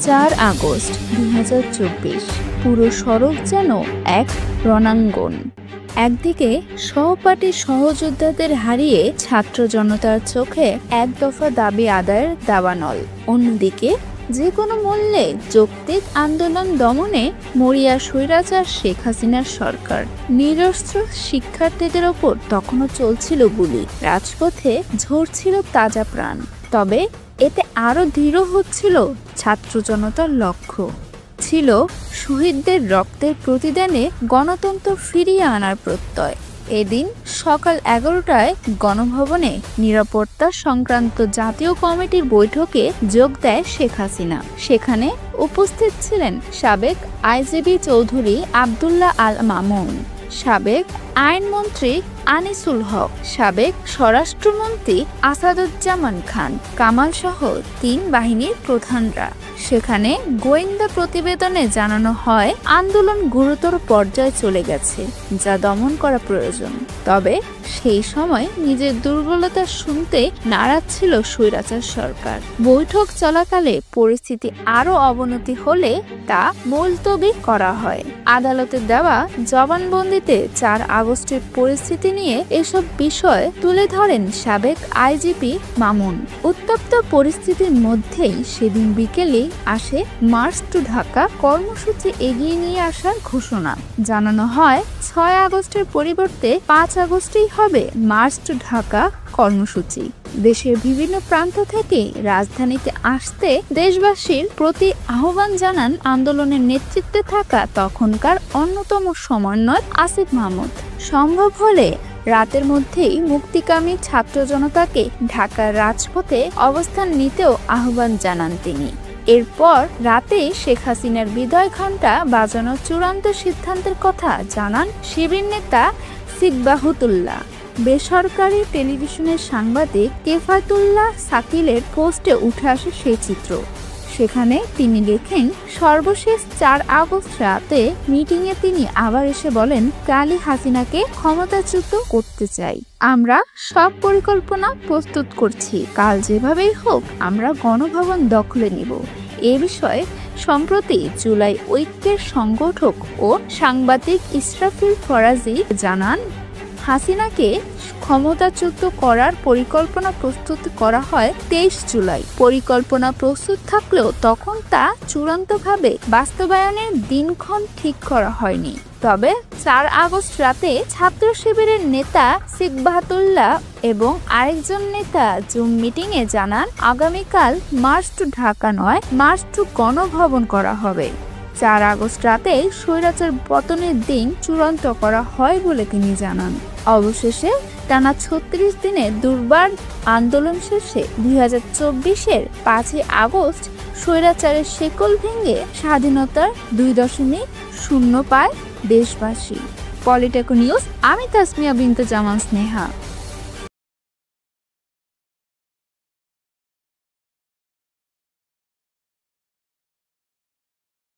4 August 2024 পুরো সড়ক যেন এক রণাঙ্গন। একদিকে সহপাঠী সহযোদ্ধাদের হারিয়ে ছাত্র জনতার চোখে এক দফা দাবি আদায়ের দাবানল, অন্যদিকে যে কোনো মূল্যে যৌক্তিক আন্দোলন দমনে মরিয়া স্বৈরাচার শেখ হাসিনার সরকার। নিরস্ত্র শিক্ষার্থীদের ওপর তখনও চলছিল গুলি, রাজপথে ঝরছিল তাজা প্রাণ। তবে এতে আরো দৃঢ় হচ্ছিল ছাত্র জনতার লক্ষ্য, ছিল শহীদদের রক্তের প্রতিদানে গণতন্ত্র ফিরিয়ে আনার প্রত্যয়। এদিন সকাল 11টায় গণভবনে নিরাপত্তা সংক্রান্ত জাতীয় কমিটির বৈঠকে যোগ দেয় শেখ হাসিনা। সেখানে উপস্থিত ছিলেন সাবেক আইজিপি চৌধুরী আব্দুল্লাহ আল মামুন, সাবেক আইনমন্ত্রী আনিসুল হক, সাবেক স্বরাষ্ট্রমন্ত্রী আসাদুজ্জামান খান কামাল সহ 3 বাহিনীর প্রধানরা। সেখানে গোয়েন্দা প্রতিবেদনে জানানো হয় আন্দোলন গুরুতর পর্যায়ে চলে গেছে, যা দমন করা প্রয়োজন। তবে সেই সময় নিজের দুর্বলতা শুনতে নারাজ ছিল স্বৈরাচার সরকার। বৈঠক চলাকালে পরিস্থিতি আরো অবনতি হলে তা মুলতবি করা হয়। আদালতে দেওয়া জবানবন্দিতে 4 আগস্টের পরিস্থিতি নিয়ে এসব বিষয় তুলে ধরেন সাবেক আইজিপি মামুন। উত্তপ্ত পরিস্থিতির মধ্যেই সেদিন বিকেলে আসে মার্চ টু ঢাকা কর্মসূচি এগিয়ে নিয়ে আসার ঘোষণা। জানানো হয় 6 আগস্টের পরিবর্তে 5 আগস্টেই হবে মার্চ টু ঢাকা কর্মসূচি। দেশের বিভিন্ন প্রান্ত থেকে রাজধানীতে আসতে দেশবাসীর প্রতি আহ্বান জানান আন্দোলনের নেতৃত্বে থাকা তখনকার অন্যতম সমন্বয়ক আসিফ মাহমুদ। সম্ভব হলে রাতের মধ্যেই মুক্তিকামী ছাত্র জনতাকে ঢাকার রাজপথে অবস্থান নিতেও আহ্বান জানান তিনি। এরপর রাতে শেখ হাসিনার বিদায় ঘণ্টা বাজানোর চূড়ান্ত সিদ্ধান্তের কথা জানান শিবির নেতা সিকবাহুতুল্লাহ। বেসরকারি টেলিভিশনের সাংবাদিক কেফাতুল্লাহ সাকিলের পোস্টে উঠে আসে সেই চিত্র। সেখানে তিনি লেখেন, সর্বশেষ 4 আগস্ট রাতে মিটিংয়ে তিনি আবার এসে বলেন, কালই হাসিনাকে ক্ষমতাচ্যুত করতে চাই। আমরা সব পরিকল্পনা প্রস্তুত করছি, কাল যেভাবেই হোক আমরা গণভবন দখলে নিব। এ বিষয়ে সম্প্রতি জুলাই ঐক্যের সংগঠক ও সাংবাদিক ইসরাফিল ফরাজি জানান, হাসিনাকে ক্ষমতাচ্যুত করার পরিকল্পনা প্রস্তুত করা হয় 23 জুলাই। পরিকল্পনা প্রস্তুত থাকলেও তখন তা চূড়ান্তভাবে বাস্তবায়নের দিনক্ষণ ঠিক করা হয়নি। তবে 4 আগস্ট রাতে ছাত্র শিবিরের নেতা সিকবাতুল্লাহ এবং আরেকজন নেতা জুম মিটিংয়ে জানান, আগামীকাল মার্চ টু ঢাকা নয়, মার্চ টু গণভবন করা হবে। 4 আগস্ট রাতে স্বৈরাচার পতনের দিন চূড়ান্ত করা হয় বলে তিনি জানান। অবশেষে টানা 36 দিনের দুর্বার আন্দোলন শেষে 2024-এর 5 আগস্ট স্বৈরাচারের শেকল ভেঙে স্বাধীনতার 2.0 পায় দেশবাসী। পলিটেকো নিউজ, আমি তাসমিয়া বিনতে জামান স্নেহা।